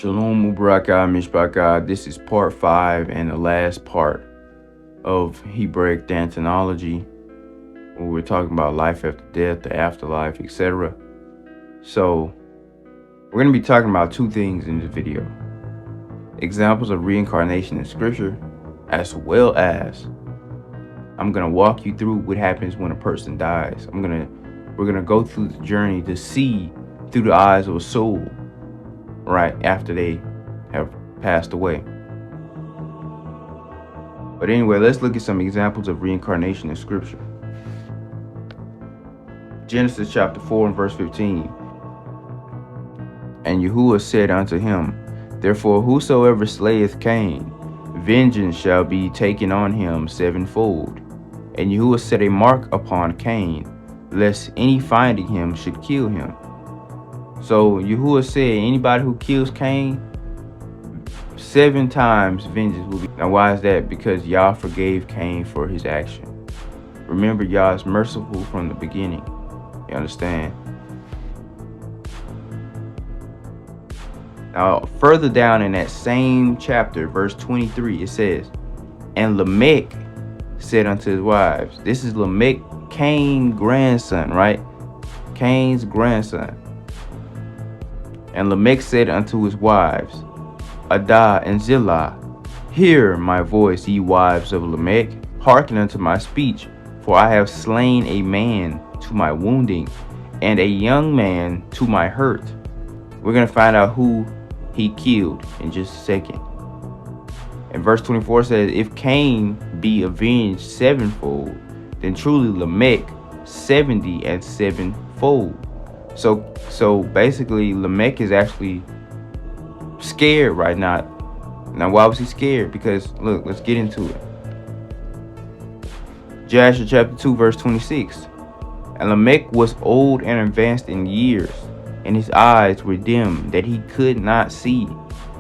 Shalom Ubraka Mishbaka. This is part 5 and the last part of Hebraic Thantonology, where we're talking about life after death, the afterlife, etc. So we're going to be talking about two things in this video: examples of reincarnation in scripture, as well as I'm going to walk you through what happens when a person dies. We're going to go through the journey to see through the eyes of a soul right after they have passed away. But anyway, let's look at some examples of reincarnation in scripture. Genesis chapter 4 and verse 15. And Yahuwah said unto him, Therefore whosoever slayeth Cain, vengeance shall be taken on him sevenfold. And Yahuwah set a mark upon Cain, lest any finding him should kill him. So Yahuwah said, anybody who kills Cain, 7 times vengeance will be. Now why is that? Because Yah forgave Cain for his action. Remember, Yah is merciful from the beginning. You understand? Now further down in that same chapter, verse 23, it says, And Lamech said unto his wives. This is Lamech, Cain's grandson, right? Cain's grandson. And Lamech said unto his wives, Adah and Zillah, Hear my voice, ye wives of Lamech, hearken unto my speech, for I have slain a man to my wounding, and a young man to my hurt. We're going to find out who he killed in just a second. And verse 24 says, If Cain be avenged sevenfold, then truly Lamech 70 and sevenfold. So basically Lamech is actually scared right now. Now why was he scared? Because look, let's get into it. Joshua chapter 2 verse 26. And Lamech was old and advanced in years, and his eyes were dim, that he could not see.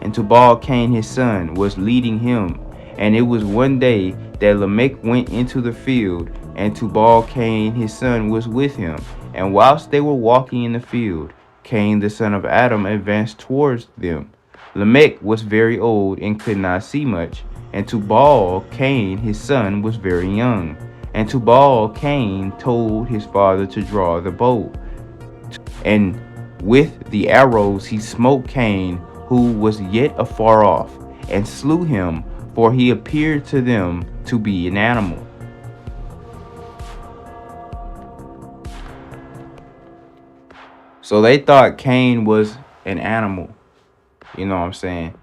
And Tubal Cain his son was leading him. And it was one day that Lamech went into the field, and Tubal Cain his son was with him. And whilst they were walking in the field, Cain the son of Adam advanced towards them. Lamech was very old and could not see much, and Tubal Cain his son was very young. And Tubal Cain told his father to draw the bow, and with the arrows he smote Cain, who was yet afar off, and slew him, for he appeared to them to be an animal. So they thought Cain was an animal. You know what I'm saying?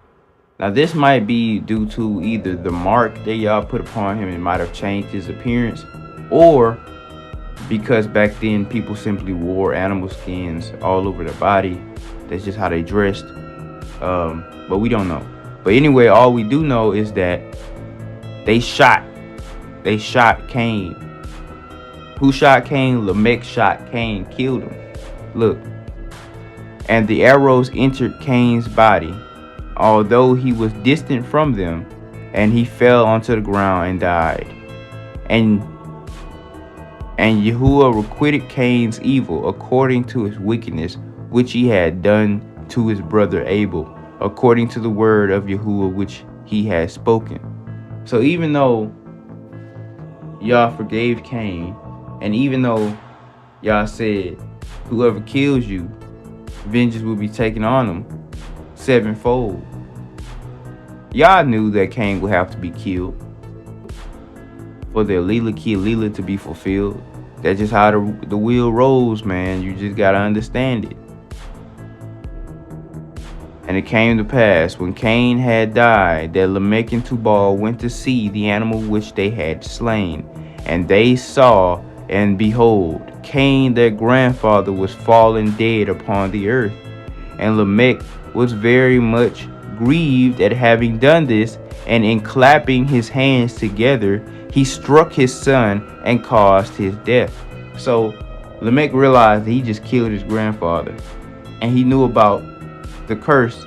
Now this might be due to either the mark that y'all put upon him, it might have changed his appearance, or because back then people simply wore animal skins all over their body. That's just how they dressed. But we don't know. But anyway, all we do know is that they shot Cain. Who shot Cain? Lamech shot Cain, killed him. Look. And the arrows entered Cain's body, although he was distant from them, and he fell onto the ground and died. And Yahuwah requited Cain's evil according to his wickedness, which he had done to his brother Abel, according to the word of Yahuwah which he had spoken. So even though Yah forgave Cain, and even though Yah said, whoever kills you, vengeance will be taken on them sevenfold, Yah knew that Cain would have to be killed for the Alila Ki to be fulfilled. That's just how the wheel rolls, man. You just gotta understand it. And it came to pass, when Cain had died, that Lamech and Tubal went to see the animal which they had slain. And they saw, and behold, Cain their grandfather was fallen dead upon the earth. And Lamech was very much grieved at having done this, and in clapping his hands together, he struck his son and caused his death. So Lamech realized that he just killed his grandfather, and he knew about the curse.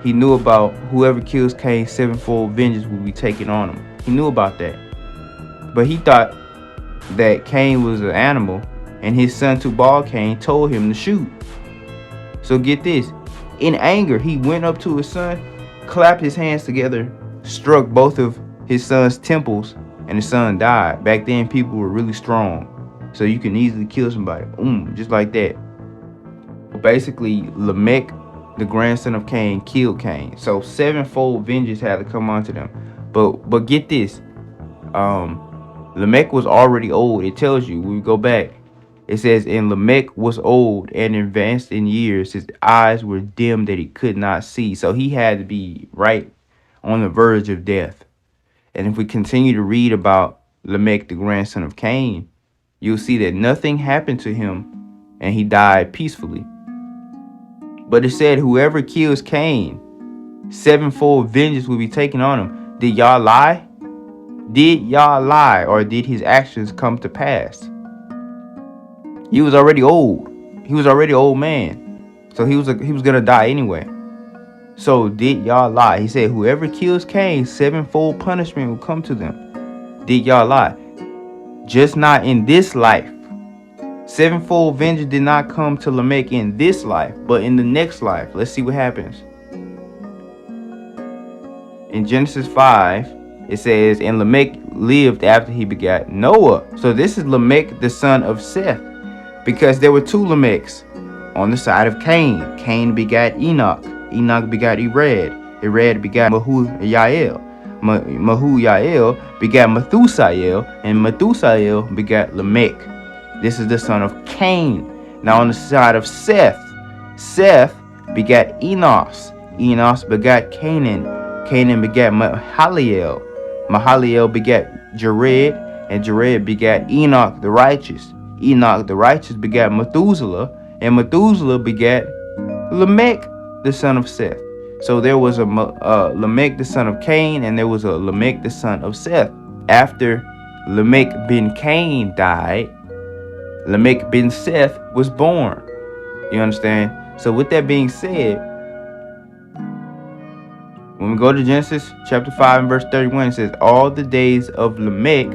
He knew about whoever kills Cain, sevenfold vengeance will be taken on him. He knew about that. But he thought that Cain was an animal, and his son Tubal Cain told him to shoot. So get this. In anger, he went up to his son, clapped his hands together, struck both of his son's temples, and his son died. Back then, people were really strong, so you can easily kill somebody. Boom, just like that. Basically, Lamech, the grandson of Cain, killed Cain. So sevenfold vengeance had to come onto them. But get this, Lamech was already old. It tells you when we go back. It says, and Lamech was old and advanced in years. His eyes were dim that he could not see. So he had to be right on the verge of death. And if we continue to read about Lamech, the grandson of Cain, you'll see that nothing happened to him and he died peacefully. But it said, whoever kills Cain, sevenfold vengeance will be taken on him. Did y'all lie? Did y'all lie, or did his actions come to pass? He was already old. He was already an old man. So he was gonna die anyway. So did y'all lie? He said, whoever kills Cain, sevenfold punishment will come to them. Did y'all lie? Just not in this life. Sevenfold vengeance did not come to Lamech in this life, but in the next life. Let's see what happens. In Genesis 5, it says, and Lamech lived after he begat Noah. So this is Lamech, the son of Seth, because there were two Lamechs on the side of Cain. Cain begat Enoch. Enoch begat Ered. Ered begat Mahuyael. Mahuyael begat Methusael, and Methusael begat Lamech. This is the son of Cain. Now on the side of Seth, Seth begat Enos. Enos begat Canaan. Canaan begat Mahaliel. Mahaliel begat Jared, and Jared begat Enoch the righteous. Enoch the righteous begat Methuselah, and Methuselah begat Lamech, the son of Seth. So there was a Lamech the son of Cain, and there was a Lamech the son of Seth. After Lamech ben Cain died, Lamech ben Seth was born. You understand? So with that being said, when we go to Genesis chapter 5 and verse 31, it says, all the days of Lamech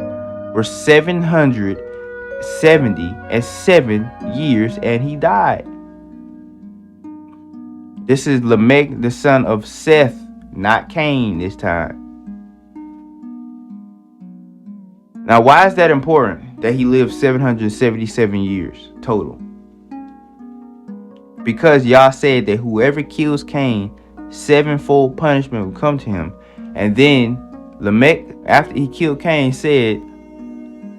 were 777 years, and he died. This is Lamech, the son of Seth, not Cain this time. Now, why is that important that he lived 777 years total? Because y'all said that whoever kills Cain, sevenfold punishment will come to him. And then Lamech, after he killed Cain, said,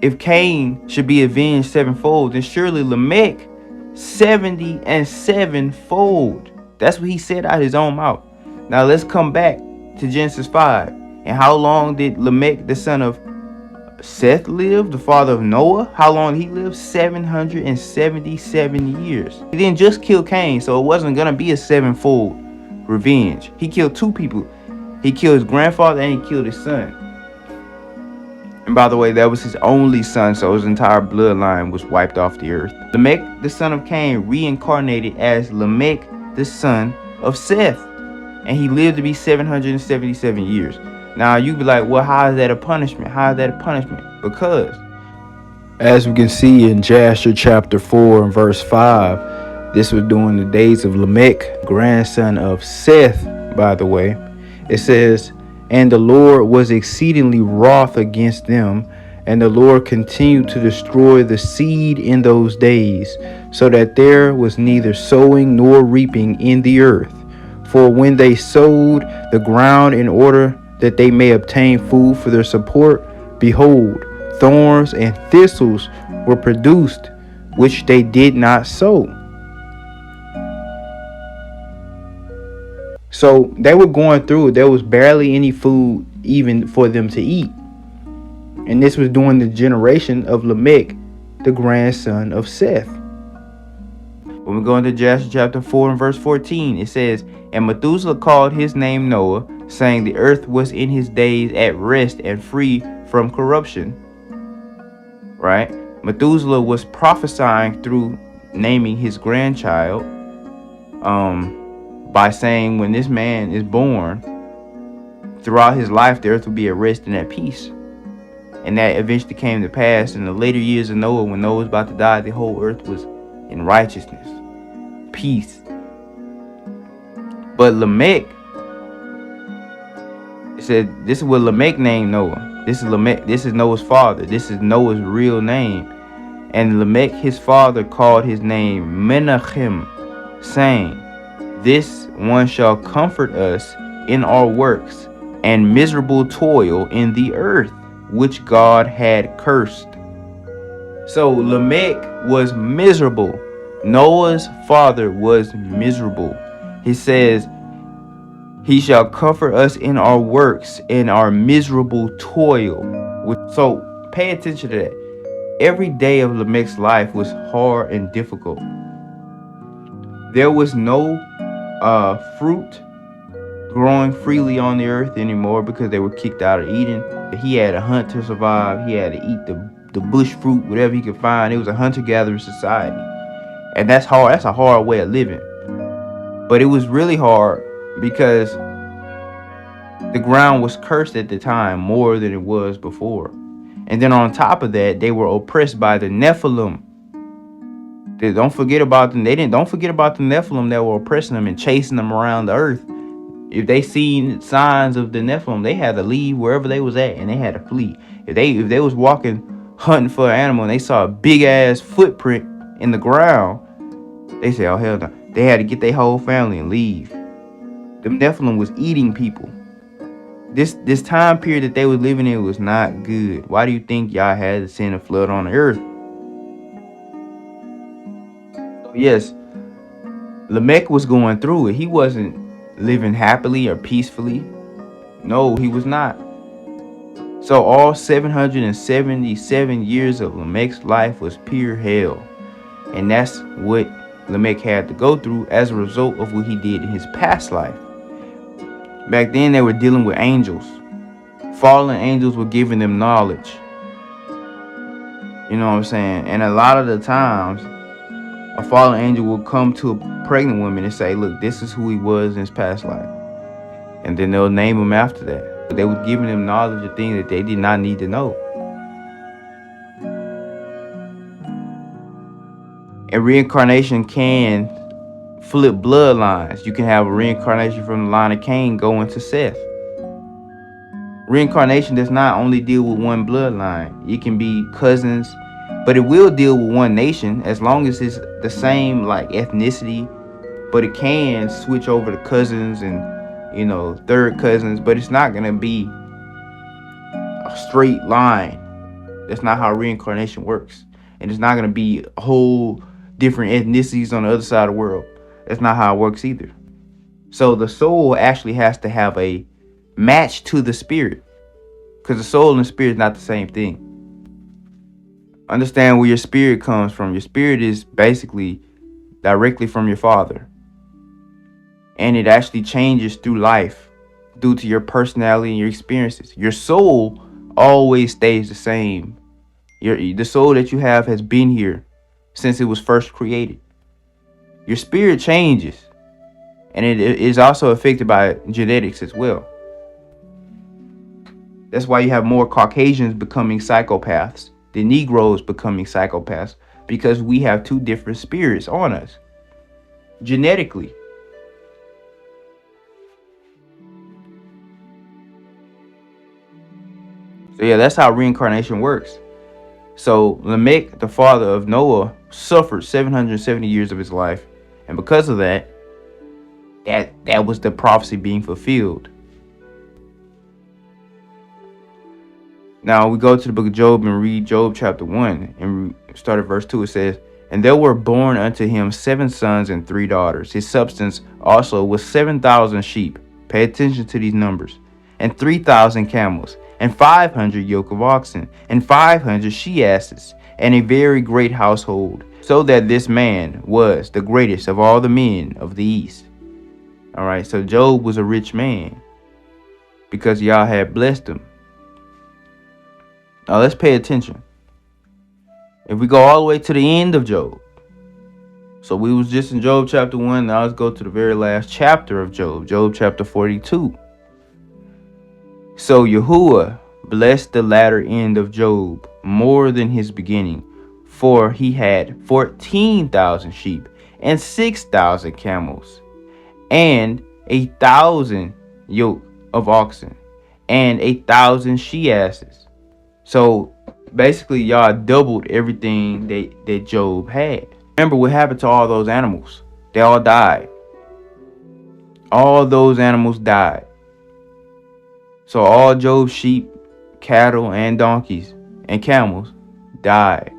if Cain should be avenged sevenfold, then surely Lamech 70 and sevenfold. That's what he said out of his own mouth. Now let's come back to Genesis 5. And how long did Lamech, the son of Seth, live, the father of Noah? How long did he live? 777 years. He didn't just kill Cain, so it wasn't going to be a sevenfold revenge. He killed two people. He killed his grandfather and he killed his son. And by the way, that was his only son, so his entire bloodline was wiped off the earth. Lamech, the son of Cain, reincarnated as Lamech, the son of Seth, and he lived to be 777 years. Now you be like, well, how is that a punishment? How is that a punishment? Because as we can see in Jasher chapter 4 and verse 5, this was during the days of Lamech, grandson of Seth, by the way. It says, and the Lord was exceedingly wroth against them, and the Lord continued to destroy the seed in those days, so that there was neither sowing nor reaping in the earth. For when they sowed the ground in order that they may obtain food for their support, behold, thorns and thistles were produced, which they did not sow. So they were going through it. There was barely any food even for them to eat. And this was during the generation of Lamech, the grandson of Seth. When we go into Jasher chapter 4 and verse 14, it says, and Methuselah called his name Noah, saying the earth was in his days at rest and free from corruption. Right? Methuselah was prophesying through naming his grandchild by saying when this man is born, throughout his life the earth will be at rest and at peace. And that eventually came to pass in the later years of Noah. When Noah was about to die, the whole earth was in righteousness, peace. But Lamech, it said this is what Lamech named Noah. This is Lamech. This is Noah's father. This is Noah's real name. And Lamech, his father, called his name Menachem, saying, "This one shall comfort us in our works and miserable toil in the earth, which God had cursed." So Lamech was miserable. Noah's father was miserable. He says, "He shall comfort us in our works and our miserable toil." So pay attention to that. Every day of Lamech's life was hard and difficult. There was no fruit growing freely on the earth anymore because they were kicked out of Eden. He had to hunt to survive. He had to eat the bush fruit, whatever he could find. It was a hunter-gatherer society. And that's hard. That's a hard way of living. But it was really hard because the ground was cursed at the time more than it was before. And then on top of that, they were oppressed by the Nephilim. Don't forget about them. Don't forget about the Nephilim that were oppressing them and chasing them around the earth. If they seen signs of the Nephilim, they had to leave wherever they was at and they had to flee. If they was walking hunting for an animal and they saw a big ass footprint in the ground, they said, "Oh hell no!" They had to get their whole family and leave. The Nephilim was eating people. This time period that they were living in was not good. Why do you think y'all had to send a flood on the earth? So yes, Lamech was going through it. He wasn't living happily or peacefully. No, he was not. So all 777 years of Lamech's life was pure hell. And that's what Lamech had to go through as a result of what he did in his past life. Back then they were dealing with angels. Fallen angels were giving them knowledge. You know what I'm saying? And a lot of the times, a fallen angel will come to a pregnant woman and say, "Look, this is who he was in his past life." And then they'll name him after that. They were giving them knowledge of things that they did not need to know. And reincarnation can flip bloodlines. You can have a reincarnation from the line of Cain go into Seth. Reincarnation does not only deal with one bloodline. It can be cousins, but it will deal with one nation as long as it's the same like ethnicity. But it can switch over to cousins and third cousins, but it's not gonna be a straight line. That's not how reincarnation works. And it's not gonna be a whole different ethnicities on the other side of the world. That's not how it works either. So the soul actually has to have a match to the spirit, because the soul and the spirit is not the same thing. Understand where your spirit comes from. Your spirit is basically directly from your father, and it actually changes through life due to your personality and your experiences. Your soul always stays the same. The soul that you have has been here since it was first created. Your spirit changes, and it is also affected by genetics as well. That's why you have more Caucasians becoming psychopaths than Negroes becoming psychopaths, because we have two different spirits on us genetically. So yeah, that's how reincarnation works. So Lamech, the father of Noah, suffered 770 years of his life, and because of that was the prophecy being fulfilled. Now we go to the book of Job and read Job chapter 1 and start at verse 2. It says, "And there were born unto him 7 sons and 3 daughters. His substance also was 7,000 sheep." Pay attention to these numbers. "And 3,000 camels, and 500 yoke of oxen, and 500 she-asses, and a very great household, so that this man was the greatest of all the men of the east." All right, so Job was a rich man because Yah had blessed him. Now let's pay attention. If we go all the way to the end of Job, so we was just in Job chapter 1. Now let's go to the very last chapter of Job, Job chapter 42. "So Yahuwah blessed the latter end of Job more than his beginning, for he had 14,000 sheep and 6,000 camels, and 1,000 yoke of oxen and 1,000 she asses. So basically, y'all doubled everything that Job had. Remember what happened to all those animals? They all died. All those animals died. So all Job's sheep, cattle, and donkeys and camels died.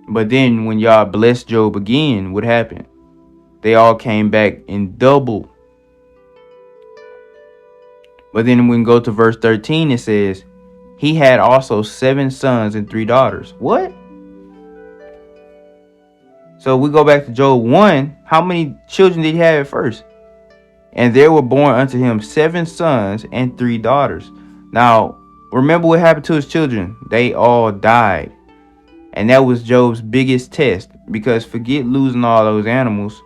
But then when y'all blessed Job again, what happened? They all came back in double. But then when we go to verse 13, it says, he had also 7 sons and 3 daughters. What? So we go back to Job 1. How many children did he have at first? And there were born unto him 7 sons and 3 daughters. Now, remember what happened to his children? They all died. And that was Job's biggest test. Because forget losing all those animals.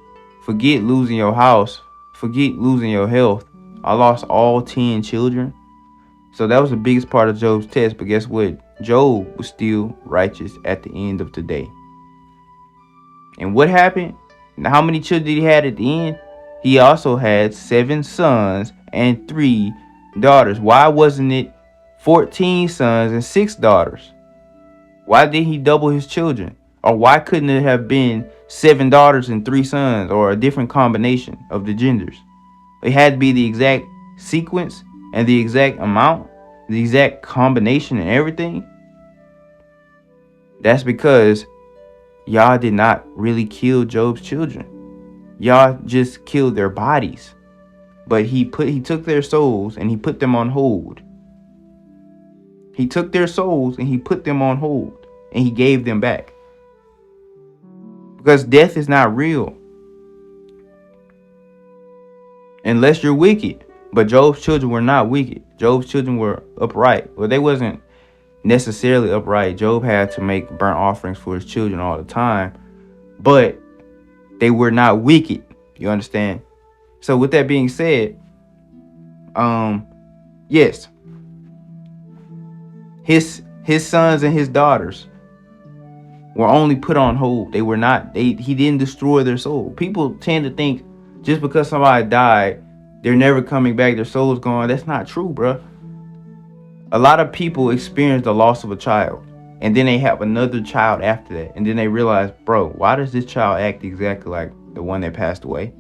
Forget losing your house. Forget losing your health. I lost all 10 children. So that was the biggest part of Job's test. But guess what? Job was still righteous at the end of the day. And what happened? How many children did he have at the end? He also had 7 sons and 3 daughters. Why wasn't it 14 sons and 6 daughters? Why did he double his children? Or why couldn't it have been 7 daughters and 3 sons, or a different combination of the genders? It had to be the exact sequence and the exact amount, the exact combination and everything. That's because y'all did not really kill Job's children. Y'all just killed their bodies. But he took their souls and he put them on hold. He took their souls and he put them on hold. And he gave them back. Because death is not real. Unless you're wicked. But Job's children were not wicked. Job's children were upright. Well, they wasn't necessarily upright. Job had to make burnt offerings for his children all the time. But they were not wicked. You understand? So with that being said, yes. His sons and his daughters were only put on hold. They were not, he didn't destroy their soul. People tend to think just because somebody died, they're never coming back, their soul's gone. That's not true, bro. A lot of people experience the loss of a child, and then they have another child after that, and then they realize, bro, why does this child act exactly like the one that passed away?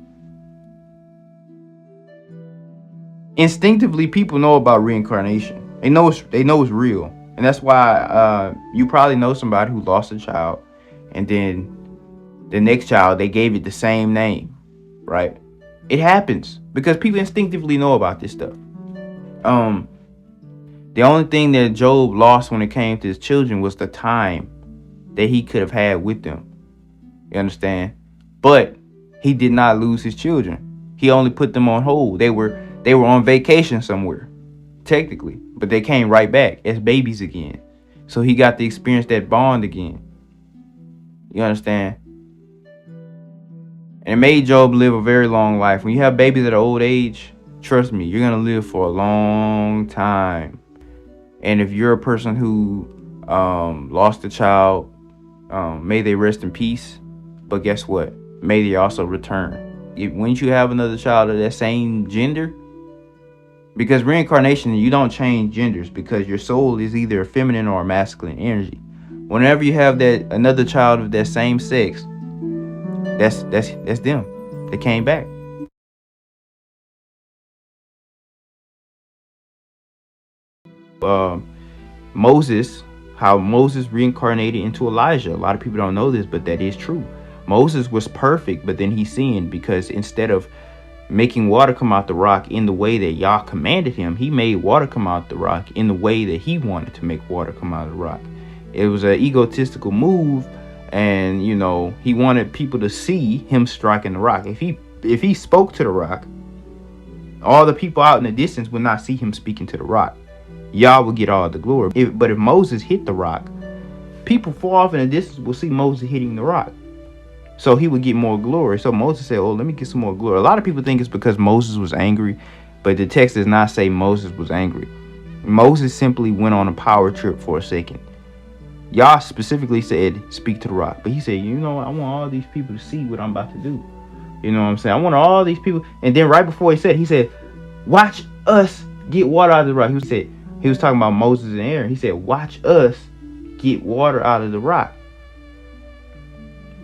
Instinctively, people know about reincarnation. They know it's real. And that's why you probably know somebody who lost a child, and then the next child, they gave it the same name, right? It happens because people instinctively know about this stuff. The only thing that Job lost when it came to his children was the time that he could have had with them. You understand? But he did not lose his children. He only put them on hold. They were on vacation somewhere, technically, but they came right back as babies again. So he got to experience that bond again. You understand? And it made Job live a very long life. When you have babies at an old age, trust me, you're going to live for a long time. And if you're a person who lost a child, may they rest in peace. But guess what? May they also return. When you have another child of that same gender, because reincarnation, you don't change genders, because your soul is either a feminine or a masculine energy. Whenever you have that another child of that same sex, that's them. They came back. Moses, how Moses reincarnated into Elijah. A lot of people don't know this, but that is true. Moses was perfect, but then he sinned, because instead of making water come out the rock in the way that Yah commanded him, he made water come out the rock in the way that he wanted to make water come out of the rock. It was an egotistical move, and he wanted people to see him striking the rock. If he spoke to the rock, all the people out in the distance would not see him speaking to the rock. Yah would get all the glory. But if Moses hit the rock, people far off in the distance will see Moses hitting the rock. So he would get more glory. So Moses said, oh, let me get some more glory. A lot of people think it's because Moses was angry, but the text does not say Moses was angry. Moses simply went on a power trip for a second. Yah specifically said, speak to the rock. But he said, I want all these people to see what I'm about to do. You know what I'm saying? I want all these people. And then right before he said, watch us get water out of the rock. He was talking about Moses and Aaron. He said, watch us get water out of the rock.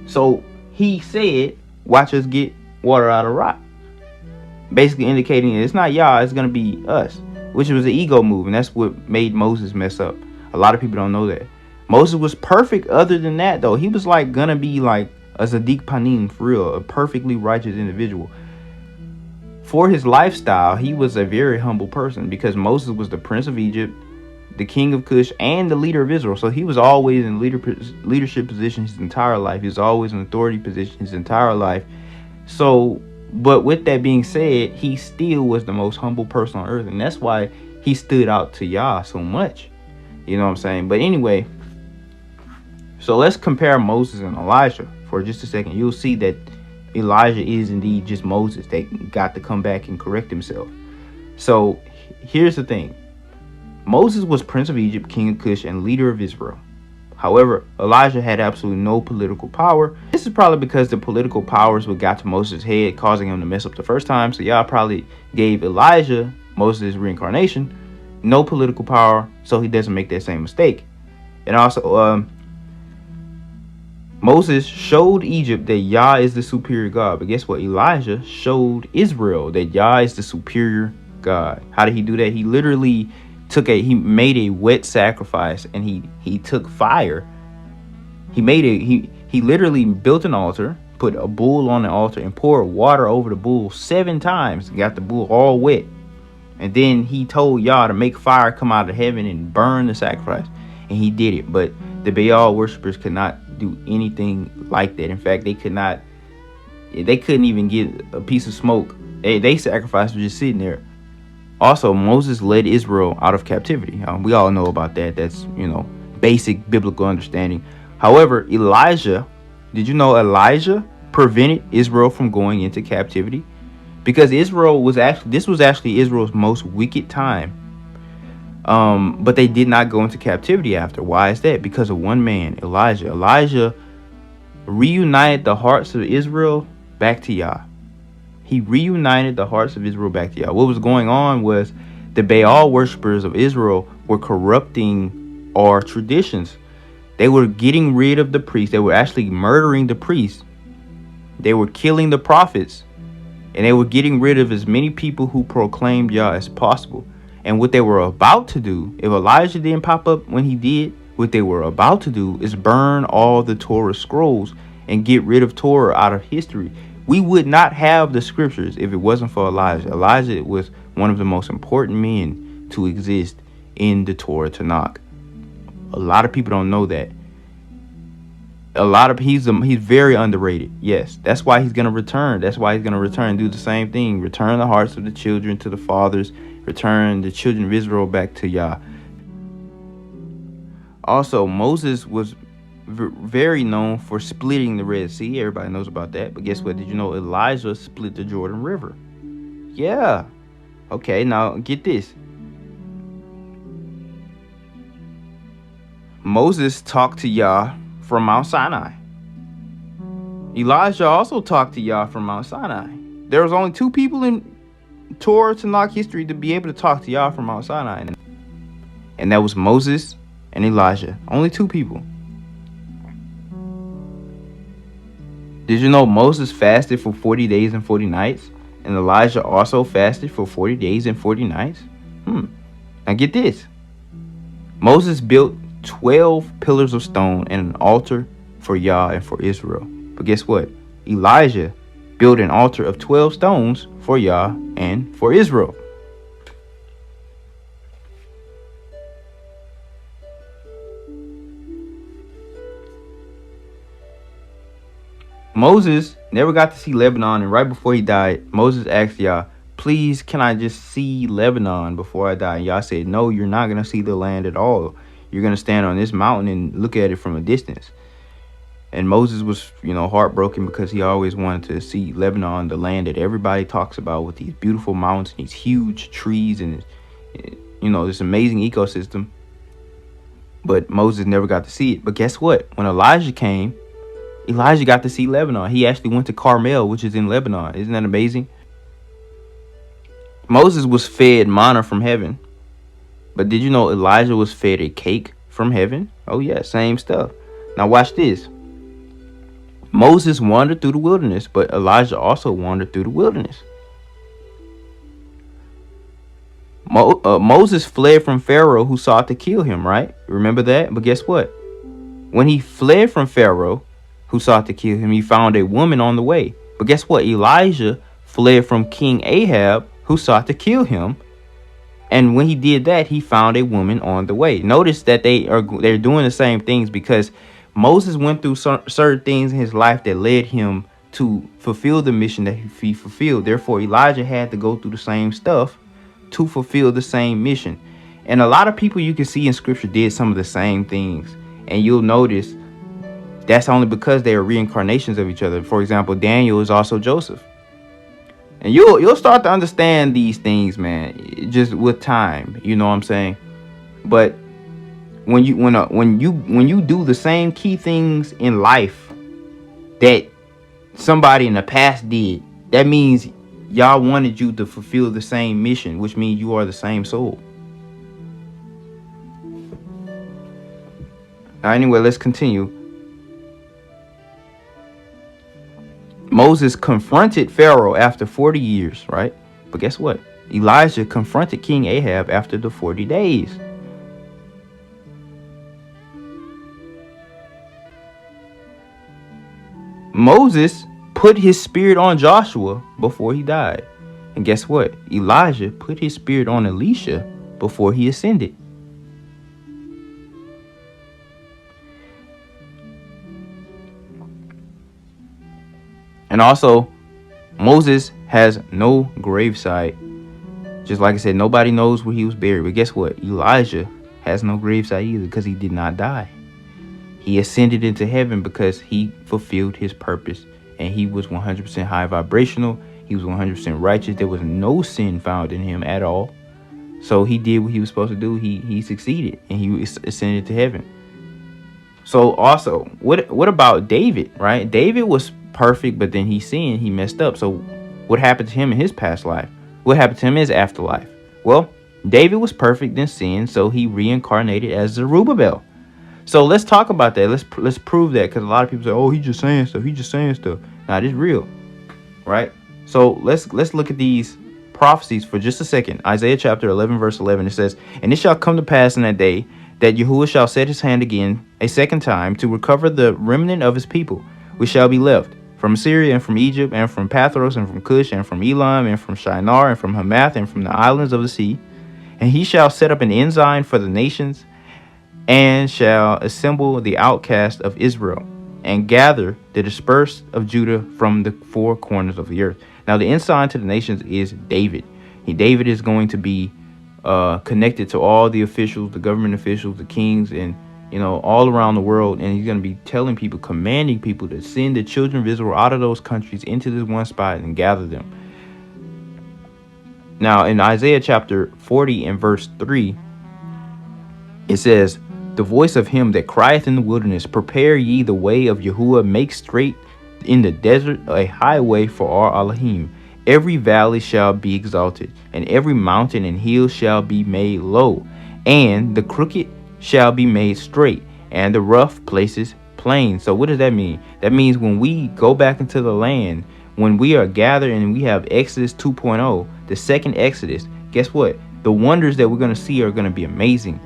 So he said, watch us get water out of the rock. Basically indicating it's not y'all, it's going to be us. Which was an ego move. And that's what made Moses mess up. A lot of people don't know that. Moses was perfect other than that, though. He was like going to be like a Zadik Panim, for real. A perfectly righteous individual. For his lifestyle, he was a very humble person because Moses was the prince of Egypt, the king of Cush, and the leader of Israel. So he was always in leadership position his entire life. He was always in authority position his entire life. So, but with that being said, he still was the most humble person on earth. And that's why he stood out to Yah so much. You know what I'm saying? But anyway, so let's compare Moses and Elijah for just a second. You'll see that Elijah is indeed just Moses that got to come back and correct himself. So here's the thing. Moses was prince of Egypt, king of Cush, and leader of Israel. However, Elijah had absolutely no political power. This is probably because the political powers what got to Moses' head, causing him to mess up the first time. So y'all probably gave Elijah, Moses' reincarnation, no political power, so he doesn't make that same mistake. And also, Moses showed Egypt that Yah is the superior God. But guess what? Elijah showed Israel that Yah is the superior God. How did he do that? He literally he made a wet sacrifice, and he took fire. He literally built an altar, put a bull on the altar, and poured water over the bull 7 times. Got the bull all wet. And then he told Yah to make fire come out of heaven and burn the sacrifice. And he did it. But the Baal worshippers could not do anything like that. In fact, they couldn't even get a piece of smoke. They sacrifice was just sitting there. Also, Moses led Israel out of captivity. We all know about that. That's, basic biblical understanding. However, Elijah, did you know Elijah prevented Israel from going into captivity? Because this was actually Israel's most wicked time. But they did not go into captivity after. Why is that? Because of one man, Elijah. Elijah reunited the hearts of Israel back to Yah. He reunited the hearts of Israel back to Yah. What was going on was the Baal worshippers of Israel were corrupting our traditions. They were getting rid of the priests. They were actually murdering the priests. They were killing the prophets. And they were getting rid of as many people who proclaimed Yah as possible. And what they were about to do, if Elijah didn't pop up when he did, what they were about to do is burn all the Torah scrolls and get rid of Torah out of history. We would not have the scriptures if it wasn't for Elijah. Elijah was one of the most important men to exist in the Torah Tanakh. A lot of people don't know that. He's very underrated. Yes, that's why he's going to return. That's why he's going to return and do the same thing. Return the hearts of the children to the fathers. Return the children of Israel back to Yah. Also, Moses was very known for splitting the Red Sea. Everybody knows about that. But guess what? Did you know Elijah split the Jordan River? Yeah. Okay, now get this. Moses talked to Yah from Mount Sinai. Elijah also talked to Yah from Mount Sinai. There was only 2 people in Torah Tanakh history to be able to talk to Yah from Mount Sinai. And that was Moses and Elijah. Only 2 people. Did you know Moses fasted for 40 days and 40 nights? And Elijah also fasted for 40 days and 40 nights? Now get this. Moses built 12 pillars of stone and an altar for Yah and for Israel. But guess what? Elijah built an altar of 12 stones for Yah and for Israel. Moses never got to see Lebanon, and right before he died, Moses asked Yah, please, can I just see Lebanon before I die? And Yah said, no, you're not going to see the land at all. You're going to stand on this mountain and look at it from a distance. And Moses was, heartbroken because he always wanted to see Lebanon, the land that everybody talks about with these beautiful mountains, these huge trees, and, this amazing ecosystem. But Moses never got to see it. But guess what? When Elijah came, Elijah got to see Lebanon. He actually went to Carmel, which is in Lebanon. Isn't that amazing? Moses was fed manna from heaven. But did you know Elijah was fed a cake from heaven? Oh yeah, same stuff. Now watch this. Moses wandered through the wilderness, but Elijah also wandered through the wilderness. Moses fled from Pharaoh, who sought to kill him, right? Remember that? But guess what? When he fled from Pharaoh, who sought to kill him, he found a woman on the way. But guess what? Elijah fled from King Ahab, who sought to kill him. And when he did that, he found a woman on the way. Notice that they're doing the same things, because Moses went through certain things in his life that led him to fulfill the mission that he fulfilled. Therefore, Elijah had to go through the same stuff to fulfill the same mission. And a lot of people you can see in scripture did some of the same things. And you'll notice that's only because they are reincarnations of each other. For example, Daniel is also Joseph. And you'll start to understand these things, man, just with time. You know what I'm saying? But when you do the same key things in life that somebody in the past did, that means y'all wanted you to fulfill the same mission, which means you are the same soul. Now, anyway, let's continue. Moses confronted Pharaoh after 40 years, right? But guess what? Elijah confronted King Ahab after the 40 days. Moses put his spirit on Joshua before he died. And guess what? Elijah put his spirit on Elisha before he ascended. And also, Moses has no gravesite. Just like I said, nobody knows where he was buried. But guess what? Elijah has no gravesite either, because he did not die. He ascended into heaven because he fulfilled his purpose. And he was 100% high vibrational. He was 100% righteous. There was no sin found in him at all. So he did what he was supposed to do. He succeeded, and he ascended to heaven. So also, what about David, right? David was perfect, but then he sinned. He messed up. So what happened to him in his past life? What happened to him in his afterlife? Well, David was perfect, then sinned, so he reincarnated as Zerubbabel. So let's talk about that. Let's prove that, because a lot of people say, "Oh, he's just saying stuff. He's just saying stuff." Nah, this is real, right? So let's look at these prophecies for just a second. Isaiah chapter 11, verse 11. It says, "And it shall come to pass in that day that Yahuwah shall set his hand again a second time to recover the remnant of his people, which shall be left from Syria and from Egypt and from Pathros and from Cush and from Elam and from Shinar and from Hamath and from the islands of the sea. And he shall set up an ensign for the nations, and shall assemble the outcast of Israel, and gather the dispersed of Judah from the four corners of the earth." Now, the ensign to the nations is David. David is going to be connected to all the officials, the government officials, the kings, and all around the world. And he's going to be telling people, commanding people to send the children of Israel out of those countries into this one spot and gather them. Now, in Isaiah chapter 40 and verse 3, it says, "The voice of him that crieth in the wilderness, prepare ye the way of Yahuwah, make straight in the desert a highway for our Elohim. Every valley shall be exalted, and every mountain and hill shall be made low, and the crooked shall be made straight, and the rough places plain." So what does that mean? That means when we go back into the land, when we are gathered and we have Exodus 2.0, the second Exodus, guess what? The wonders that we're going to see are going to be amazing.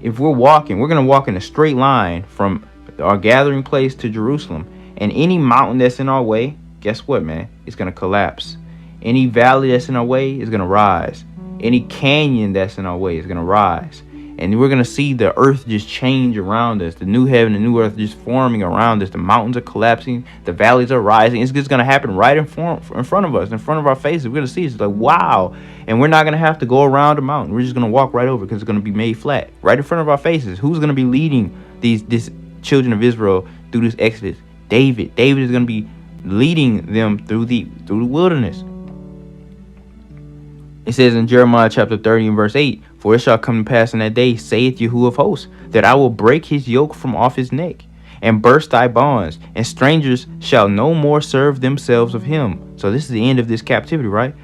If we're going to walk in a straight line from our gathering place to Jerusalem, and any mountain that's in our way, guess what, man? It's going to collapse. Any valley that's in our way is going to rise. Any canyon that's in our way is going to rise. And we're going to see the earth just change around us. The new heaven and new earth just forming around us. The mountains are collapsing. The valleys are rising. It's just going to happen right in front of us, in front of our faces. We're going to see it. It's like, wow. And we're not going to have to go around the mountain. We're just going to walk right over, because it's going to be made flat right in front of our faces. Who's going to be leading these children of Israel through this Exodus? David. David is going to be leading them through the wilderness. It says in Jeremiah chapter 30 and verse 8, "For it shall come to pass in that day, saith Yahuwah of hosts, that I will break his yoke from off his neck, and burst thy bonds, and strangers shall no more serve themselves of him. So this is the end of this captivity, right?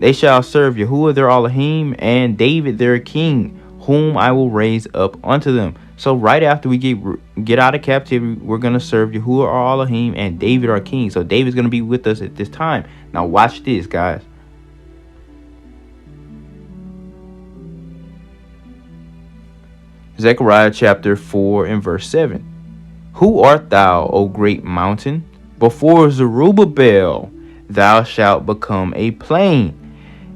They shall serve Yahuwah their Elohim and David their king, whom I will raise up unto them. So right after we get out of captivity, we're going to serve Yahuwah our Elohim and David our king. So David's going to be with us at this time. Now watch this, guys. Zechariah chapter 4 and verse 7. Who art thou, O great mountain? Before Zerubbabel thou shalt become a plain,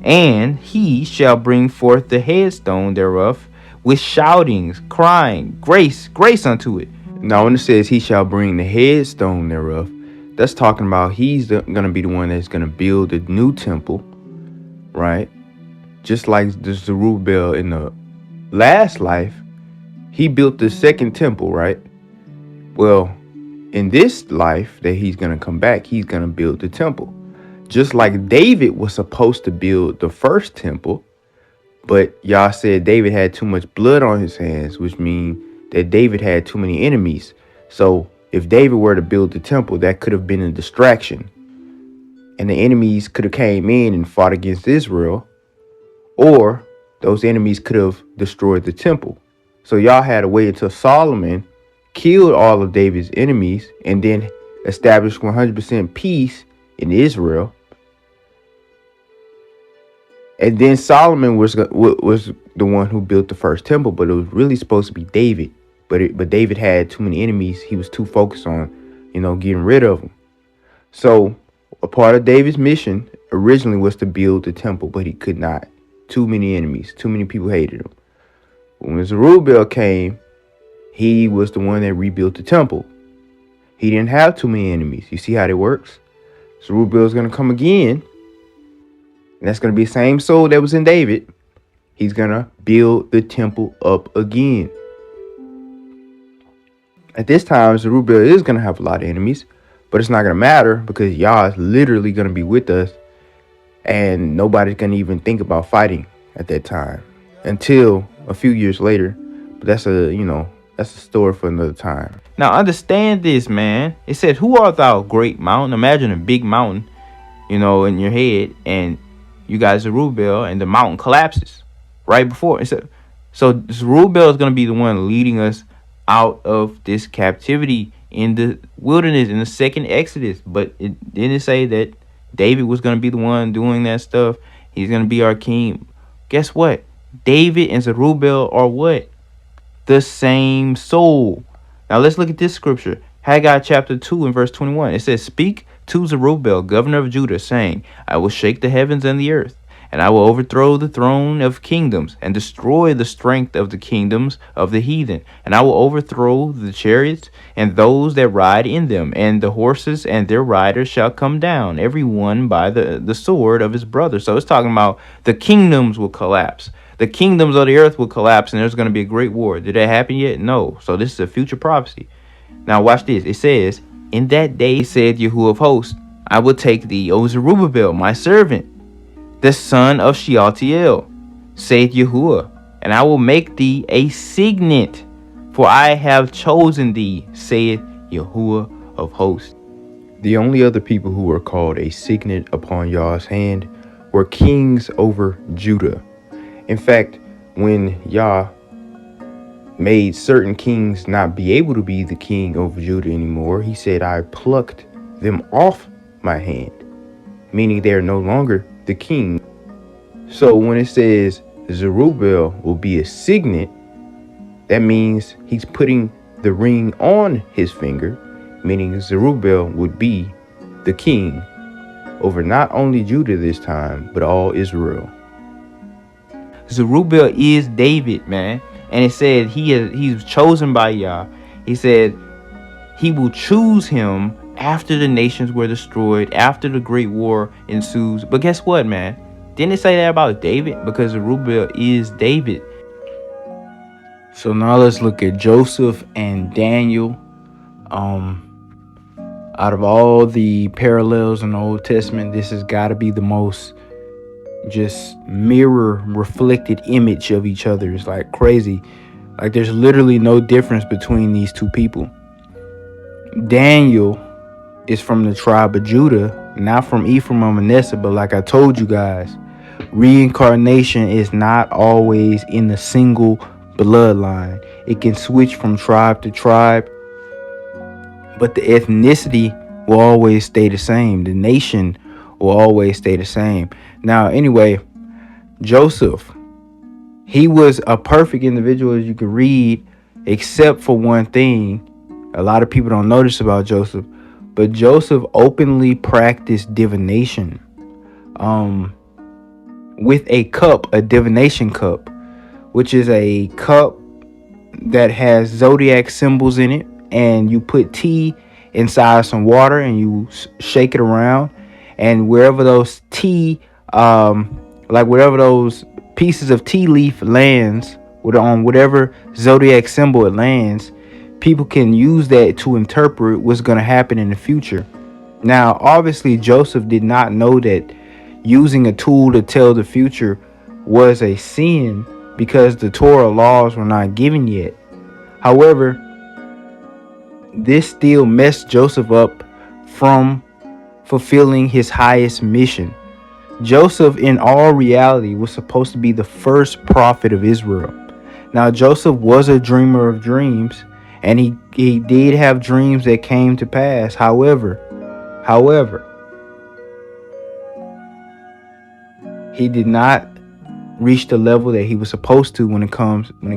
and he shall bring forth the headstone thereof with shoutings, crying, grace, grace unto it. Now when it says he shall bring the headstone thereof, that's talking about he's going to be the one that's going to build the new temple, right? Just like the Zerubbabel in the last life, he built the second temple, right? Well, in this life that he's going to come back, he's going to build the temple. Just like David was supposed to build the first temple, but y'all said David had too much blood on his hands, which means that David had too many enemies. So if David were to build the temple, that could have been a distraction. And the enemies could have came in and fought against Israel, or those enemies could have destroyed the temple. So y'all had to wait until Solomon killed all of David's enemies and then established 100% peace in Israel. And then Solomon was the one who built the first temple, but it was really supposed to be David. But David had too many enemies. He was too focused on, getting rid of them. So a part of David's mission originally was to build the temple, but he could not. Too many enemies. Too many people hated him. When Zerubbabel came, he was the one that rebuilt the temple. He didn't have too many enemies. You see how that works? Zerubbabel is going to come again. And that's going to be the same soul that was in David. He's going to build the temple up again. At this time, Zerubbabel is going to have a lot of enemies. But it's not going to matter because Yah is literally going to be with us. And nobody's going to even think about fighting at that time. Until a few years later. But that's a story for another time. Now understand this, man. It said, who art thou, great mountain? Imagine a big mountain, in your head. And you got Zerubbabel, and the mountain collapses right before. So Zerubbabel is going to be the one leading us out of this captivity in the wilderness, in the second Exodus. But it didn't say that David was going to be the one doing that stuff. He's going to be our king. Guess what? David and Zerubbabel are what? The same soul. Now let's look at this scripture. Haggai chapter 2 and verse 21. It says, speak to Zerubbabel, governor of Judah, saying, I will shake the heavens and the earth, and I will overthrow the throne of kingdoms, and destroy the strength of the kingdoms of the heathen. And I will overthrow the chariots and those that ride in them, and the horses and their riders shall come down, every one by the sword of his brother. So it's talking about the kingdoms will collapse. The kingdoms of the earth will collapse, and there's going to be a great war. Did that happen yet? No. So this is a future prophecy. Now watch this. It says, in that day said Yahuwah of hosts, I will take thee, O Zerubbabel, my servant, the son of Shealtiel, saith Yahuwah, and I will make thee a signet, for I have chosen thee, saith Yahuwah of hosts. The only other people who were called a signet upon Yah's hand were kings over Judah. In fact, when Yah made certain kings not be able to be the king over Judah anymore, he said, I plucked them off my hand, meaning they're no longer the king. So when it says Zerubbabel will be a signet, that means he's putting the ring on his finger, meaning Zerubbabel would be the king over not only Judah this time, but all Israel. Zerubbabel is David, man. And it said he's chosen by Yah. He said he will choose him after the nations were destroyed, after the great war ensues. But guess what, man? Didn't it say that about David? Because Zerubbabel is David. So now let's look at Joseph and Daniel. Out of all the parallels in the Old Testament, this has got to be the most just mirror reflected image of each other. It's like crazy. Like there's literally no difference between these two people. Daniel is from the tribe of Judah, not from Ephraim or Manasseh. But like I told you guys, reincarnation is not always in a single bloodline. It can switch from tribe to tribe, but the ethnicity will always stay the same. The nation will always stay the same. Now, anyway, Joseph, he was a perfect individual, as you can read, except for one thing. A lot of people don't notice about Joseph, but Joseph openly practiced divination with a cup, a divination cup, which is a cup that has zodiac symbols in it, and you put tea inside some water and you shake it around, and wherever those wherever those pieces of tea leaf lands, on whatever zodiac symbol it lands, people can use that to interpret what's going to happen in the future. Now, obviously, Joseph did not know that using a tool to tell the future was a sin, because the Torah laws were not given yet. However, this still messed Joseph up from fulfilling his highest mission. Joseph, in all reality, was supposed to be the first prophet of Israel. Now, Joseph was a dreamer of dreams, and he did have dreams that came to pass. However, he did not reach the level that he was supposed to when it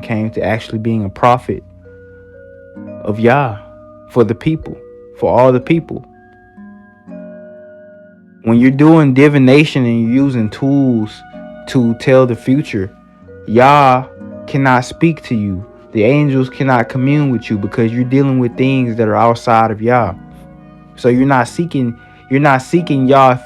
came to actually being a prophet of Yah for the people, for all the people. When you're doing divination and you're using tools to tell the future, Yah cannot speak to you. The angels cannot commune with you, because you're dealing with things that are outside of Yah. So you're not seeking Yah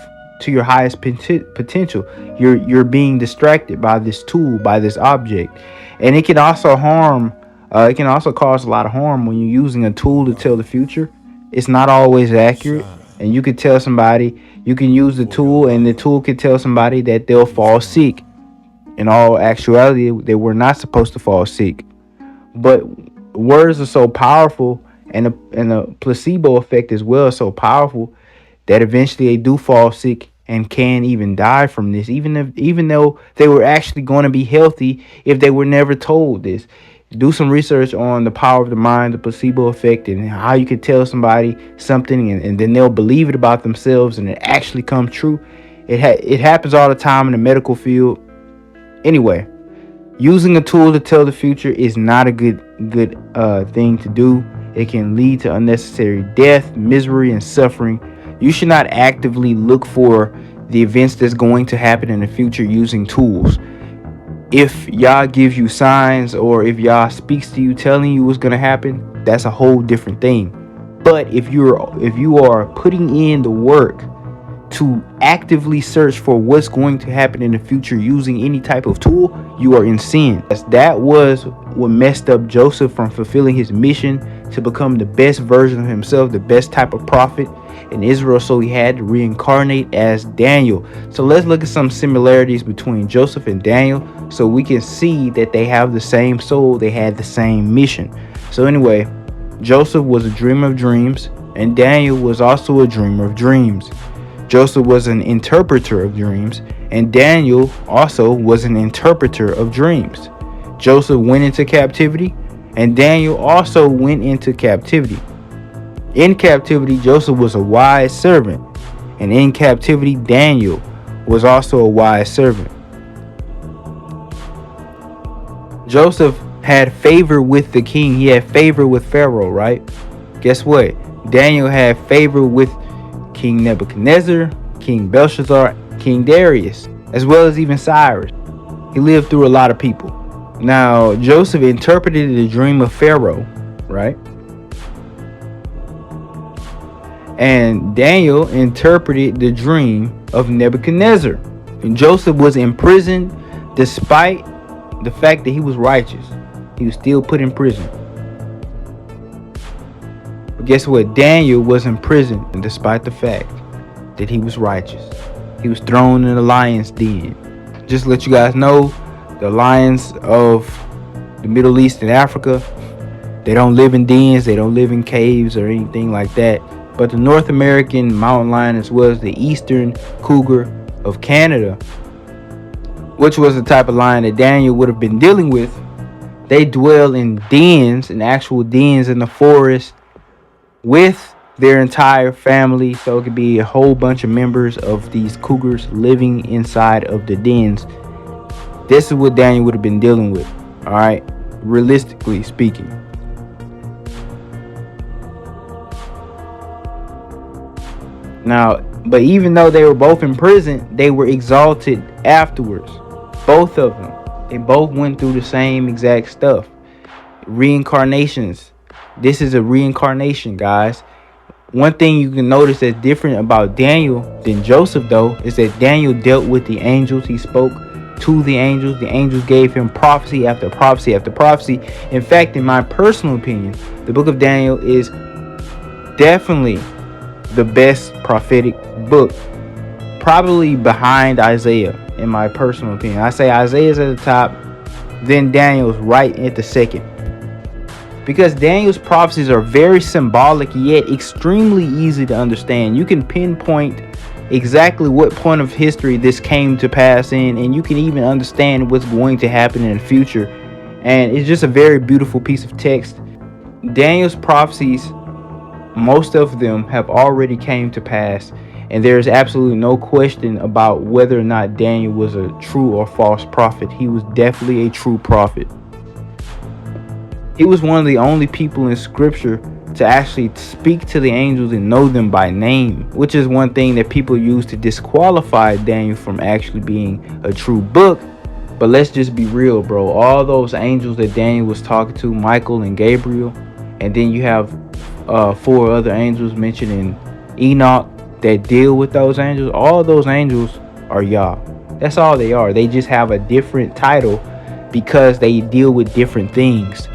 to your highest potential. You're being distracted by this tool, by this object, and it can also harm. It can also cause a lot of harm when you're using a tool to tell the future. It's not always accurate, and you could tell somebody, you can use the tool, and the tool could tell somebody that they'll fall sick. In all actuality, they were not supposed to fall sick. But words are so powerful, and the placebo effect as well is so powerful, that eventually they do fall sick and can even die from this, even though they were actually going to be healthy if they were never told this. Do some research on the power of the mind, the placebo effect, and how you can tell somebody something and then they'll believe it about themselves and it actually comes true. It happens all the time in the medical field. Anyway, using a tool to tell the future is not a good thing to do. It can lead to unnecessary death, misery, and suffering. You should not actively look for the events that's going to happen in the future using tools. If Yah gives you signs, or if Yah speaks to you telling you what's going to happen, that's a whole different thing. But if you are putting in the work to actively search for what's going to happen in the future using any type of tool, you are in sin. That was what messed up Joseph from fulfilling his mission to become the best version of himself, the best type of prophet in Israel. So he had to reincarnate as Daniel. So let's look at some similarities between Joseph and Daniel, so we can see that they have the same soul, they had the same mission. So anyway, Joseph was a dreamer of dreams, and Daniel was also a dreamer of dreams. Joseph was an interpreter of dreams, and Daniel also was an interpreter of dreams. Joseph went into captivity, and Daniel also went into captivity. In captivity, Joseph was a wise servant, and in captivity, Daniel was also a wise servant. Joseph had favor with the king. He had favor with Pharaoh, right? Guess what? Daniel had favor with King Nebuchadnezzar, King Belshazzar, King Darius, as well as even Cyrus. He lived through a lot of people. Now, Joseph interpreted the dream of Pharaoh, right? And Daniel interpreted the dream of Nebuchadnezzar. And Joseph was imprisoned despite the fact that he was righteous. He was still put in prison. But guess what? Daniel was in prison despite the fact that he was righteous. He was thrown in the lion's den. Just to let you guys know, the lions of the Middle East and Africa, They don't live in dens, they don't live in caves or anything like that. But the North American mountain lion, as well as the eastern cougar of Canada, which was the type of lion that Daniel would have been dealing with, they dwell in dens, in actual dens in the forest with their entire family. So it could be a whole bunch of members of these cougars living inside of the dens. This is what Daniel would have been dealing with, all right, realistically speaking. Now, but even though they were both in prison, they were exalted afterwards. Both of them. They both went through the same exact stuff. Reincarnations. This is a reincarnation, guys. One thing you can notice that's different about Daniel than Joseph, though, is that Daniel dealt with the angels. He spoke to the angels. The angels gave him prophecy after prophecy after prophecy. In fact, in my personal opinion, the book of Daniel is definitely the best prophetic book, probably behind Isaiah, in my personal opinion. I say Isaiah's at the top, then Daniel's right at the second. Because Daniel's prophecies are very symbolic, yet extremely easy to understand. You can pinpoint exactly what point of history this came to pass in, and you can even understand what's going to happen in the future. And it's just a very beautiful piece of text. Daniel's prophecies, most of them have already came to pass, and there is absolutely no question about whether or not Daniel was a true or false prophet. He was definitely a true prophet. He was one of the only people in scripture to actually speak to the angels and know them by name, which is one thing that people use to disqualify Daniel from actually being a true book. But let's just be real, bro. All those angels that Daniel was talking to, Michael and Gabriel, and then you have 4 other angels mentioned in Enoch that deal with those angels. All those angels are Yah. That's all they are. They just have a different title because they deal with different things.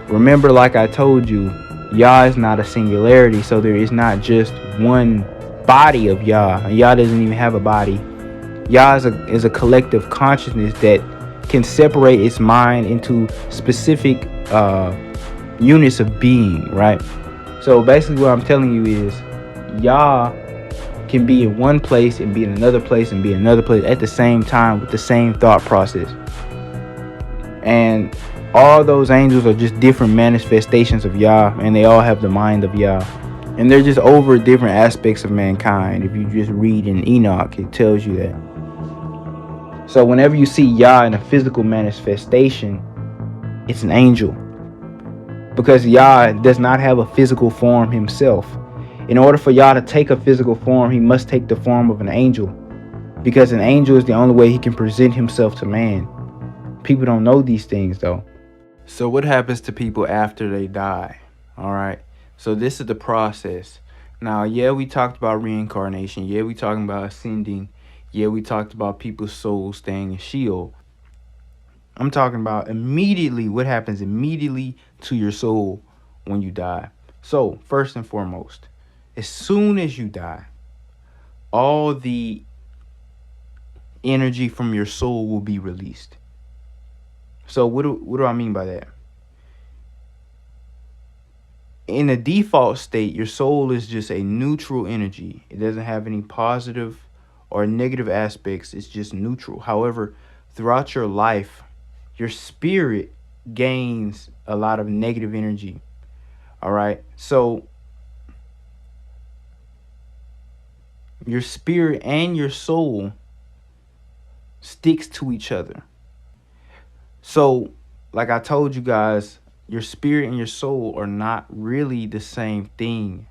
Remember, like I told you, Yah is not a singularity, so there is not just one body of Yah. Yah doesn't even have a body. Yah is a collective consciousness that can separate its mind into specific units of being, right? So basically what I'm telling you is Yah can be in one place and be in another place and be in another place at the same time with the same thought process. And all those angels are just different manifestations of Yah, and they all have the mind of Yah. And they're just over different aspects of mankind. If you just read in Enoch, it tells you that. So whenever you see Yah in a physical manifestation, it's an angel. Because Yah does not have a physical form himself. In order for Yah to take a physical form, he must take the form of an angel. Because an angel is the only way he can present himself to man. People don't know these things, though. So what happens to people after they die? All right. So this is the process. Now, yeah, we talked about reincarnation. Yeah, we talking about ascending. Yeah, we talked about people's souls staying in Sheol. I'm talking about immediately what happens immediately to your soul when you die. So first and foremost, as soon as you die, all the energy from your soul will be released. So what do I mean by that? In a default state, your soul is just a neutral energy. It doesn't have any positive or negative aspects. It's just neutral. However, throughout your life, your spirit gains a lot of negative energy. All right. So your spirit and your soul sticks to each other. So, like I told you guys, your spirit and your soul are not really the same thing.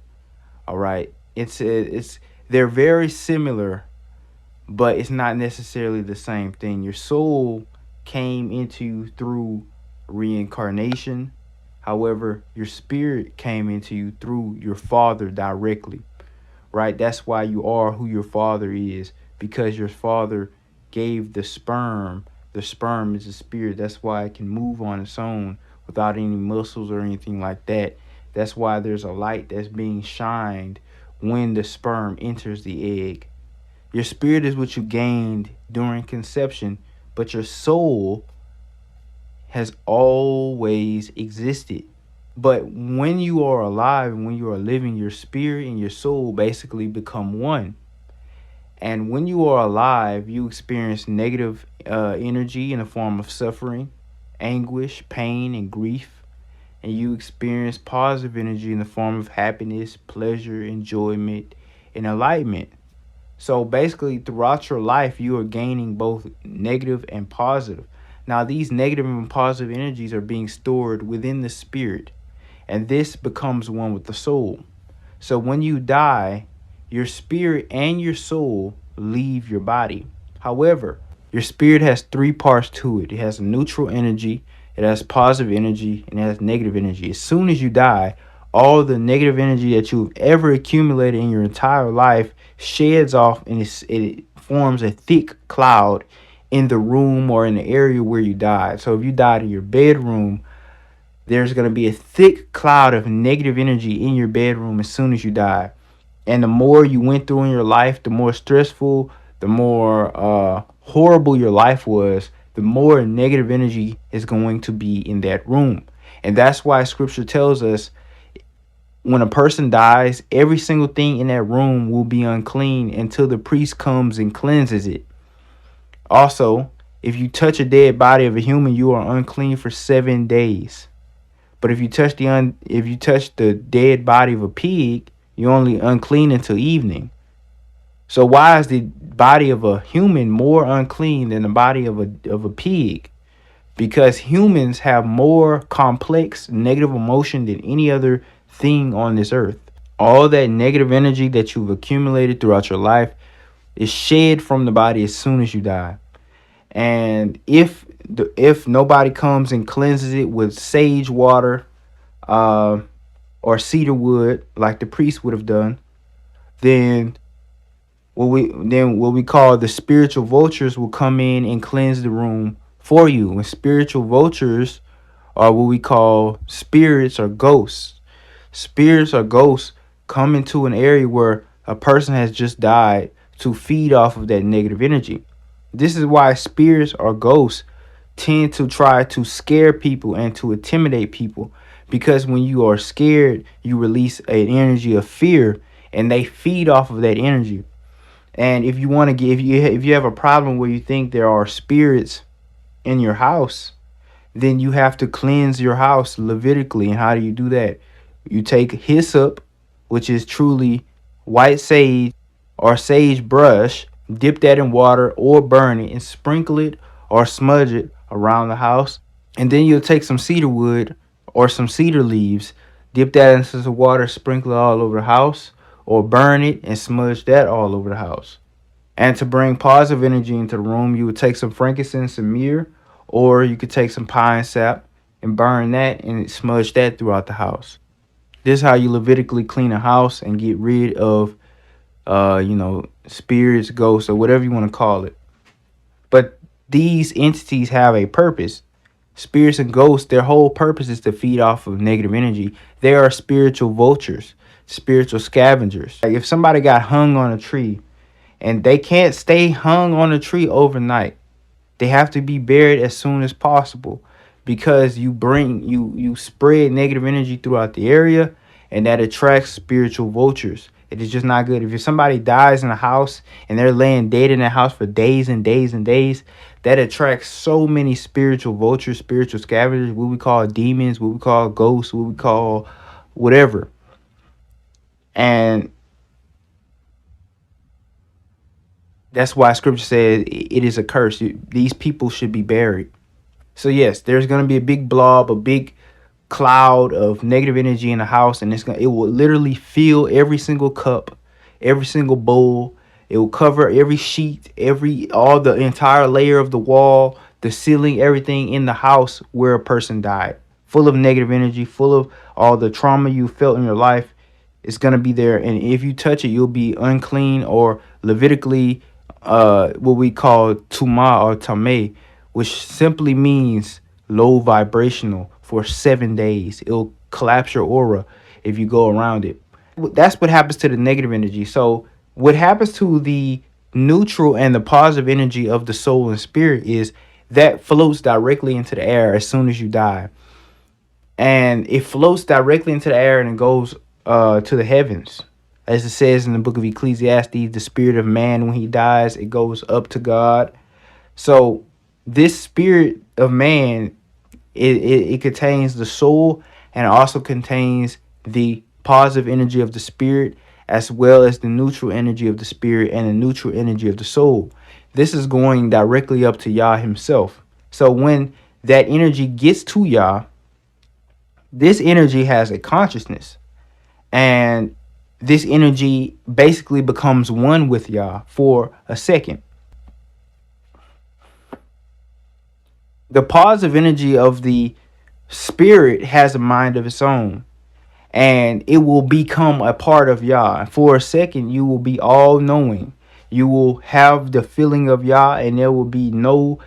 All right. They're very similar, but it's not necessarily the same thing. Your soul came into you through reincarnation. However, your spirit came into you through your father directly, right? That's why you are who your father is, because your father gave the sperm. The sperm is a spirit. That's why it can move on its own without any muscles or anything like that. That's why there's a light that's being shined when the sperm enters the egg. Your spirit is what you gained during conception, but your soul has always existed. But when you are alive and when you are living, your spirit and your soul basically become one. And when you are alive, you experience negative energy in the form of suffering, anguish, pain, and grief. And you experience positive energy in the form of happiness, pleasure, enjoyment, and enlightenment. So basically, throughout your life, you are gaining both negative and positive. Now, these negative and positive energies are being stored within the spirit, and this becomes one with the soul. So when you die, your spirit and your soul leave your body. However, your spirit has three parts to it. It has a neutral energy, it has positive energy, and it has negative energy. As soon as you die, all the negative energy that you've ever accumulated in your entire life sheds off, and it forms a thick cloud in the room or in the area where you died. So if you died in your bedroom, there's going to be a thick cloud of negative energy in your bedroom as soon as you die. And the more you went through in your life, the more stressful, the more horrible your life was, the more negative energy is going to be in that room. And that's why scripture tells us when a person dies, every single thing in that room will be unclean until the priest comes and cleanses it. Also, if you touch a dead body of a human, you are unclean for 7 days. But if you touch the dead body of a pig, you're only unclean until evening. So why is the body of a human more unclean than the body of a pig? Because humans have more complex negative emotion than any other thing on this earth. All that negative energy that you've accumulated throughout your life is shed from the body as soon as you die. And if nobody comes and cleanses it with sage water, uh, or cedar wood, like the priest would have done, then what we call the spiritual vultures will come in and cleanse the room for you. And spiritual vultures are what we call spirits or ghosts. Spirits or ghosts come into an area where a person has just died to feed off of that negative energy. This is why spirits or ghosts tend to try to scare people and to intimidate people, because when you are scared, you release an energy of fear, and they feed off of that energy. And if you want to get, if you have a problem where you think there are spirits in your house, then you have to cleanse your house Levitically. And how do you do that? You take hyssop, which is truly white sage or sage brush, dip that in water or burn it and sprinkle it or smudge it around the house. And then you'll take some cedar wood or some cedar leaves, dip that into the water, sprinkle it all over the house, or burn it and smudge that all over the house. And to bring positive energy into the room, you would take some frankincense and myrrh, or you could take some pine sap and burn that and smudge that throughout the house. This is how you Levitically clean a house and get rid of, spirits, ghosts, or whatever you want to call it. But these entities have a purpose. Spirits and ghosts, their whole purpose is to feed off of negative energy. They are spiritual vultures, spiritual scavengers. Like if somebody got hung on a tree and they can't stay hung on a tree overnight, they have to be buried as soon as possible, because you spread negative energy throughout the area, and that attracts spiritual vultures. It is just not good. If somebody dies in a house and they're laying dead in that house for days and days and days, that attracts so many spiritual vultures, spiritual scavengers, what we call demons, what we call ghosts, what we call whatever. And that's why scripture says it is a curse. These people should be buried. So yes, there's going to be a big blob, a big cloud of negative energy in the house, and it will literally fill every single cup, every single bowl. It will cover every sheet, all the entire layer of the wall, the ceiling, everything in the house where a person died. Full of negative energy, full of all the trauma you felt in your life. It's gonna be there, and if you touch it, you'll be unclean, or Levitically, what we call tuma or tame, which simply means low vibrational, for 7 days. It'll collapse your aura if you go around it. That's what happens to the negative energy. So what happens to the neutral and the positive energy of the soul and spirit is that floats directly into the air as soon as you die. and it floats directly into the air and it goes to the heavens. As it says in the book of Ecclesiastes, the spirit of man, when he dies, it goes up to God. So this spirit of man, it contains the soul, and it also contains the positive energy of the spirit, as well as the neutral energy of the spirit and the neutral energy of the soul. This is going directly up to Yah himself. So when that energy gets to Yah, this energy has a consciousness, and this energy basically becomes one with Yah for a second. The positive energy of the spirit has a mind of its own, and it will become a part of Yah. For a second, you will be all knowing. You will have the feeling of Yah, and there will be no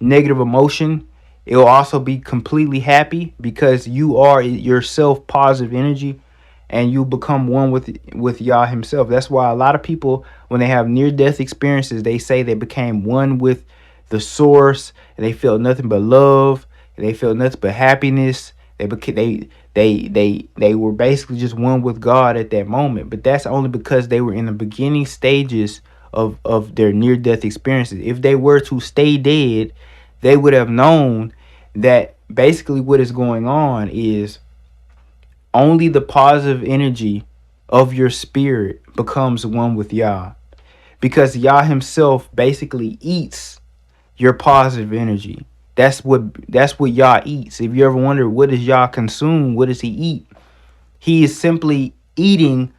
negative emotion. It will also be completely happy because you are yourself positive energy, and you become one with Yah himself. That's why a lot of people, when they have near death experiences, they say they became one with the source, and they felt nothing but love, and they felt nothing but happiness. They were basically just one with God at that moment. But that's only because they were in the beginning stages of their near death experiences. If they were to stay dead, they would have known that basically what is going on is only the positive energy of your spirit becomes one with Yah, because Yah himself basically eats your positive energy. That's what Yah eats. If you ever wonder what does Yah consume, what does he eat? He is simply eating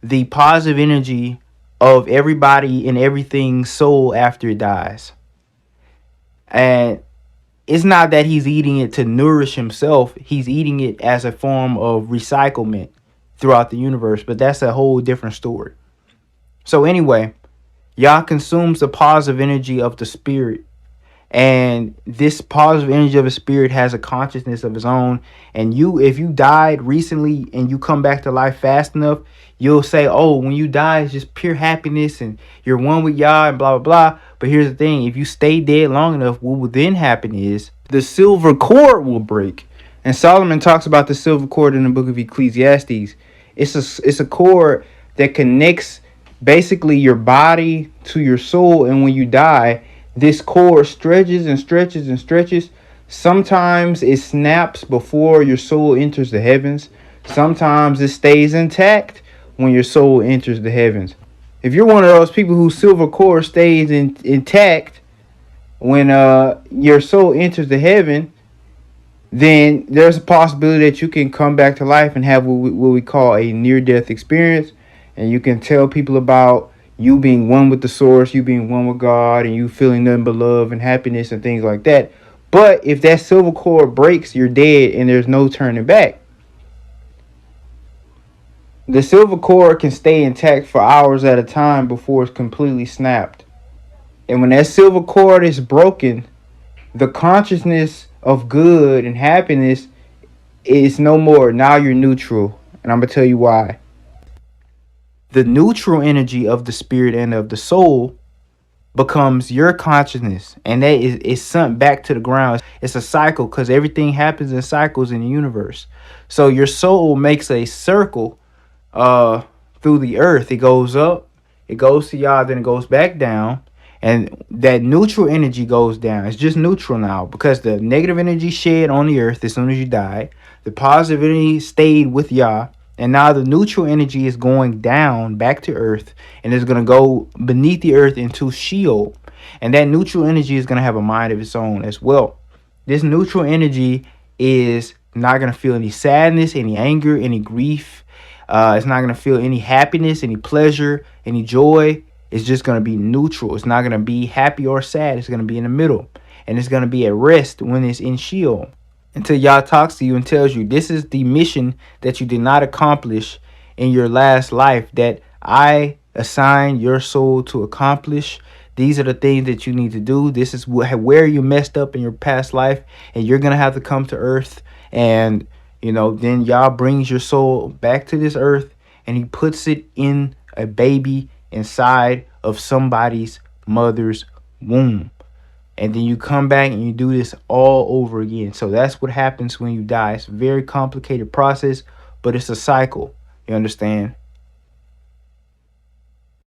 the positive energy of everybody and everything's soul after it dies. And it's not that he's eating it to nourish himself. He's eating it as a form of recyclement throughout the universe. But that's a whole different story. So anyway, Yah consumes the positive energy of the spirit. And this positive energy of a spirit has a consciousness of its own. And if you died recently and you come back to life fast enough, you'll say, oh, when you die, it's just pure happiness and you're one with Yah and blah, blah, blah. But here's the thing. If you stay dead long enough, what will then happen is the silver cord will break. And Solomon talks about the silver cord in the book of Ecclesiastes. It's a cord that connects basically your body to your soul. And when you die, this cord stretches and stretches and stretches. Sometimes it snaps before your soul enters the heavens. Sometimes it stays intact when your soul enters the heavens. If you're one of those people whose silver cord stays intact when your soul enters the heaven, then there's a possibility that you can come back to life and have what we call a near-death experience. And you can tell people about you being one with the source, you being one with God, and you feeling nothing but love and happiness and things like that. But if that silver cord breaks, you're dead and there's no turning back. The silver cord can stay intact for hours at a time before it's completely snapped. And when that silver cord is broken, the consciousness of good and happiness is no more. Now you're neutral. And I'm going to tell you why. The neutral energy of the spirit and of the soul becomes your consciousness, and that is sunk back to the ground. It's a cycle because everything happens in cycles in the universe. So your soul makes a circle through the earth. It goes up, it goes to Yah, then it goes back down, and that neutral energy goes down. It's just neutral now because the negative energy shed on the earth as soon as you died. The positive energy stayed with Yah. And now the neutral energy is going down back to earth, and it's going to go beneath the earth into Sheol. And that neutral energy is going to have a mind of its own as well. This neutral energy is not going to feel any sadness, any anger, any grief. It's not going to feel any happiness, any pleasure, any joy. It's just going to be neutral. It's not going to be happy or sad. It's going to be in the middle. And it's going to be at rest when it's in Sheol, until Yah talks to you and tells you this is the mission that you did not accomplish in your last life, that I assigned your soul to accomplish. These are the things that you need to do. This is where you messed up in your past life, and you're going to have to come to earth. And, then Yah brings your soul back to this earth, and he puts it in a baby inside of somebody's mother's womb. and then you come back and you do this all over again. So that's what happens when you die. It's a very complicated process, but it's a cycle. You understand?